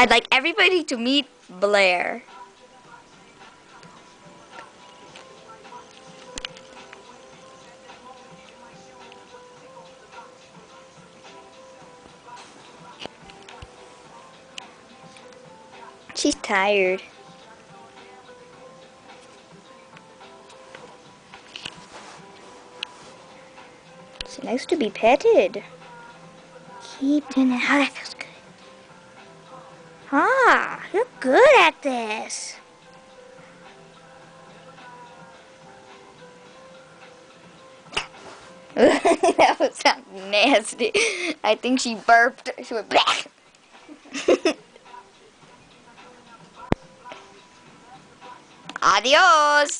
I'd like everybody to meet Blair. She's tired. It's nice to be petted. Keep doing it. Oh, that feels good. Ah, you're good at this. That would sound nasty. I think she burped. She went bleh. Adios.